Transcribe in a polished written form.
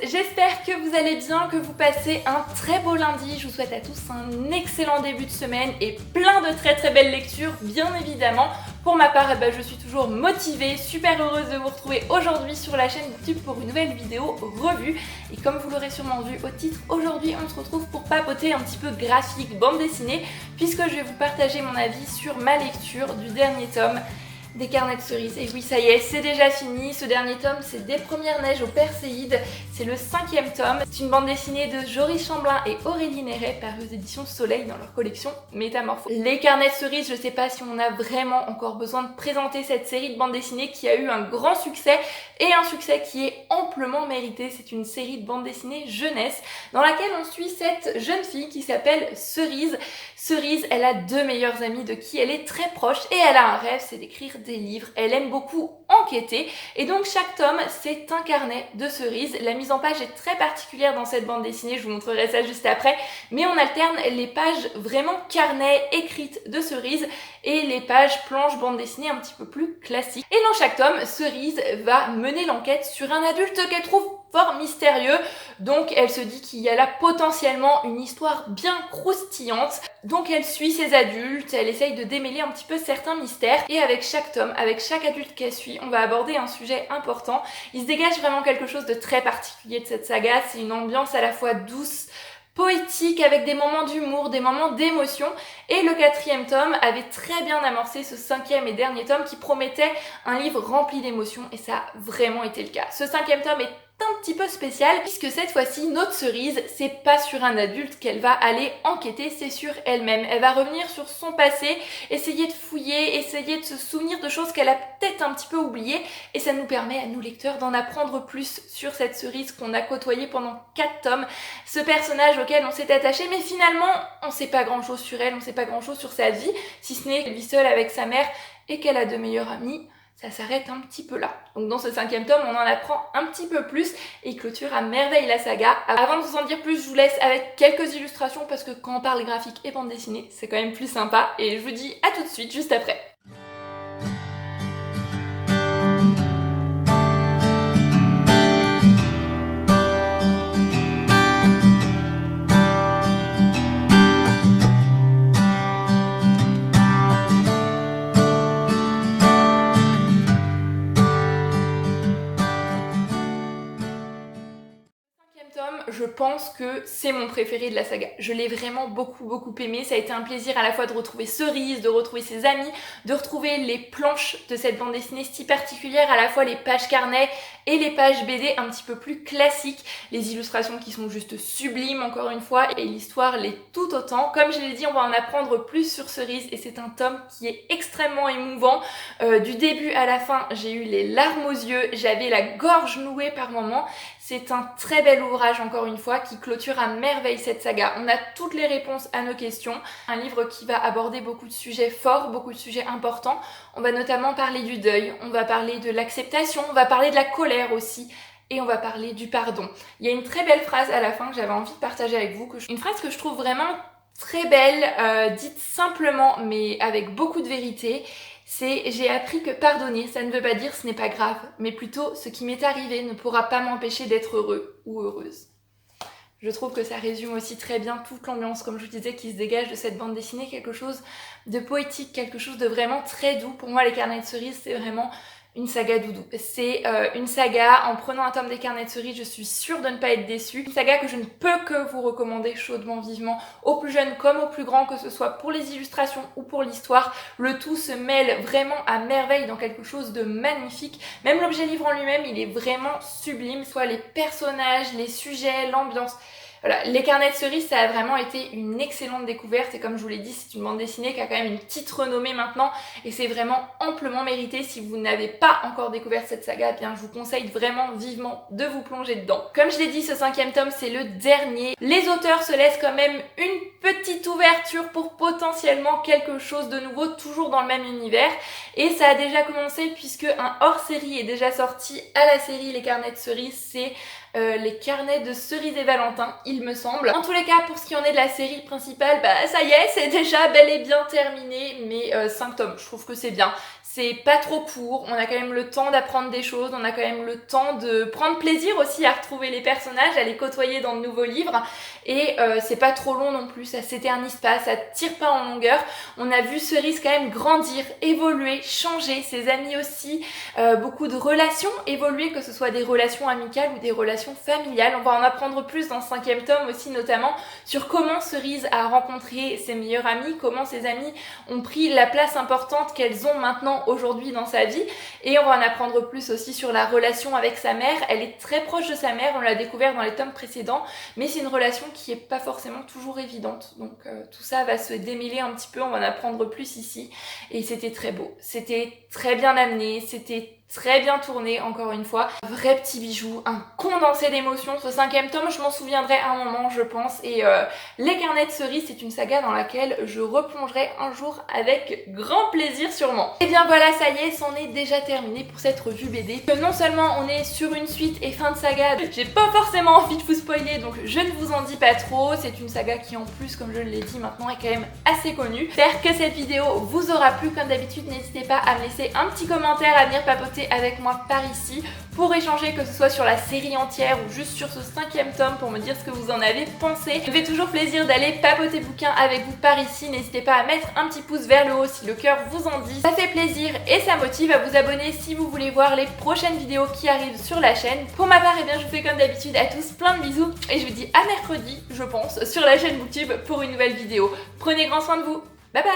j'espère que vous allez bien, que vous passez un très beau lundi. Je vous souhaite à tous un excellent début de semaine et plein de très belles lectures, bien évidemment. Pour ma part, je suis toujours motivée, super heureuse de vous retrouver aujourd'hui sur la chaîne YouTube pour une nouvelle vidéo revue. Et comme vous l'aurez sûrement vu au titre, aujourd'hui on se retrouve pour papoter un petit peu graphique, bande dessinée, puisque je vais vous partager mon avis sur ma lecture du dernier tome des Carnets de Cerises. Et oui, ça y est, c'est déjà fini. Ce dernier tome, c'est Des Premières Neiges au Perséide. C'est le 5e tome. C'est une bande dessinée de Joris Chamblin et Aurélie Néret, parue aux éditions Soleil dans leur collection Métamorphose. Les Carnets de Cerises, je sais pas si on a vraiment encore besoin de présenter cette série de bandes dessinées qui a eu un grand succès et un succès qui est amplement mérité. C'est une série de bandes dessinées jeunesse dans laquelle on suit cette jeune fille qui s'appelle Cerise. Cerise, elle a deux meilleures amies de qui elle est très proche et elle a un rêve, c'est d'écrire des livres. Elle aime beaucoup enquêter et donc chaque tome c'est un carnet de Cerise. La mise en page est très particulière dans cette bande dessinée, je vous montrerai ça juste après, mais on alterne les pages vraiment carnet écrites de Cerise et les pages planches bande dessinée un petit peu plus classiques. Et dans chaque tome, Cerise va mener l'enquête sur un adulte qu'elle trouve fort mystérieux, donc elle se dit qu'il y a là potentiellement une histoire bien croustillante. Donc elle suit ces adultes, elle essaye de démêler un petit peu certains mystères, et avec chaque tome, avec chaque adulte qu'elle suit, on va aborder un sujet important. Il se dégage vraiment quelque chose de très particulier de cette saga, c'est une ambiance à la fois douce, poétique, avec des moments d'humour, des moments d'émotion, et le 4e tome avait très bien amorcé ce 5e et dernier tome qui promettait un livre rempli d'émotions, et ça a vraiment été le cas. Ce 5e tome est un petit peu spécial puisque cette fois-ci notre Cerise, c'est pas sur un adulte qu'elle va aller enquêter, c'est sur elle-même. Elle va revenir sur son passé, essayer de fouiller, essayer de se souvenir de choses qu'elle a peut-être un petit peu oubliées, et ça nous permet à nous lecteurs d'en apprendre plus sur cette Cerise qu'on a côtoyée pendant 4 tomes, ce personnage auquel on s'est attaché, mais finalement on sait pas grand chose sur elle, on sait pas grand chose sur sa vie, si ce n'est qu'elle vit seule avec sa mère et qu'elle a deux meilleurs amis. Ça s'arrête un petit peu là. Donc dans ce 5e tome, on en apprend un petit peu plus et clôture à merveille la saga. Avant de vous en dire plus, je vous laisse avec quelques illustrations parce que quand on parle graphique et bande dessinée, c'est quand même plus sympa. Et je vous dis à tout de suite, juste après. Je pense que c'est mon préféré de la saga. Je l'ai vraiment beaucoup aimé. Ça a été un plaisir à la fois de retrouver Cerise, de retrouver ses amis, de retrouver les planches de cette bande dessinée si particulière, à la fois les pages carnet et les pages BD un petit peu plus classiques, les illustrations qui sont juste sublimes encore une fois, et l'histoire l'est tout autant. Comme je l'ai dit, on va en apprendre plus sur Cerise et c'est un tome qui est extrêmement émouvant. Du début à la fin, j'ai eu les larmes aux yeux, j'avais la gorge nouée par moments. C'est un très bel ouvrage encore une fois qui clôture à merveille cette saga. On a toutes les réponses à nos questions. Un livre qui va aborder beaucoup de sujets forts, beaucoup de sujets importants. On va notamment parler du deuil, on va parler de l'acceptation, on va parler de la colère aussi. Et on va parler du pardon. Il y a une très belle phrase à la fin que j'avais envie de partager avec vous. Une phrase que je trouve vraiment très belle, dite simplement mais avec beaucoup de vérité. C'est « J'ai appris que pardonner, ça ne veut pas dire ce n'est pas grave, mais plutôt ce qui m'est arrivé ne pourra pas m'empêcher d'être heureux ou heureuse ». Je trouve que ça résume aussi très bien toute l'ambiance, comme je vous disais, qui se dégage de cette bande dessinée, quelque chose de poétique, quelque chose de vraiment très doux. Pour moi, les Carnets de Cerises, c'est vraiment une saga doudou. C'est une saga, en prenant un tome des Carnets de Cerises, je suis sûre de ne pas être déçue. Une saga que je ne peux que vous recommander chaudement, vivement, aux plus jeunes comme aux plus grands, que ce soit pour les illustrations ou pour l'histoire. Le tout se mêle vraiment à merveille dans quelque chose de magnifique. Même l'objet livre en lui-même, il est vraiment sublime, soit les personnages, les sujets, l'ambiance. Voilà, les Carnets de Cerises, ça a vraiment été une excellente découverte et comme je vous l'ai dit, c'est une bande dessinée qui a quand même une petite renommée maintenant et c'est vraiment amplement mérité. Si vous n'avez pas encore découvert cette saga, eh bien je vous conseille vraiment vivement de vous plonger dedans. Comme je l'ai dit, ce 5e tome, c'est le dernier. Les auteurs se laissent quand même une petite ouverture pour potentiellement quelque chose de nouveau, toujours dans le même univers. Et ça a déjà commencé puisque un hors-série est déjà sorti à la série Les Carnets de Cerises, c'est les Carnets de Cerise et Valentin, il me semble. En tous les cas, pour ce qui en est de la série principale, bah ça y est, c'est déjà bel et bien terminé, mais 5 tomes, je trouve que c'est bien. c'est pas trop court, on a quand même le temps d'apprendre des choses, on a quand même le temps de prendre plaisir aussi à retrouver les personnages, à les côtoyer dans de nouveaux livres, et c'est pas trop long non plus, ça s'éternise pas, ça tire pas en longueur. On a vu Cerise quand même grandir, évoluer, changer, ses amis aussi, beaucoup de relations évoluer, que ce soit des relations amicales ou des relations familiales. On va en apprendre plus dans ce 5e tome aussi, notamment sur comment Cerise a rencontré ses meilleurs amis, comment ses amis ont pris la place importante qu'elles ont maintenant aujourd'hui dans sa vie, et on va en apprendre plus aussi sur la relation avec sa mère. Elle est très proche de sa mère, on l'a découvert dans les tomes précédents, mais c'est une relation qui est pas forcément toujours évidente, donc tout ça va se démêler un petit peu, on va en apprendre plus ici, et c'était très beau, c'était très bien amené, c'était très bien tourné, encore une fois. Un vrai petit bijou, un condensé d'émotions. Ce 5e tome, je m'en souviendrai un moment, je pense. Et Les Carnets de Cerise, c'est une saga dans laquelle je replongerai un jour avec grand plaisir sûrement. Et bien voilà, ça y est, c'en est déjà terminé pour cette revue BD. Que non seulement on est sur une suite et fin de saga, j'ai pas forcément envie de vous spoiler, donc je ne vous en dis pas trop. C'est une saga qui en plus, comme je l'ai dit maintenant, est quand même assez connue. J'espère que cette vidéo vous aura plu. Comme d'habitude, n'hésitez pas à me laisser un petit commentaire, à venir papoter avec moi par ici pour échanger, que ce soit sur la série entière ou juste sur ce 5e tome, pour me dire ce que vous en avez pensé. Ça me fait toujours plaisir d'aller papoter bouquin avec vous par ici. N'hésitez pas à mettre un petit pouce vers le haut si le cœur vous en dit. Ça fait plaisir et ça motive, à vous abonner si vous voulez voir les prochaines vidéos qui arrivent sur la chaîne. Pour ma part, je vous fais comme d'habitude à tous plein de bisous et je vous dis à mercredi, je pense, sur la chaîne Booktube pour une nouvelle vidéo. Prenez grand soin de vous. Bye bye!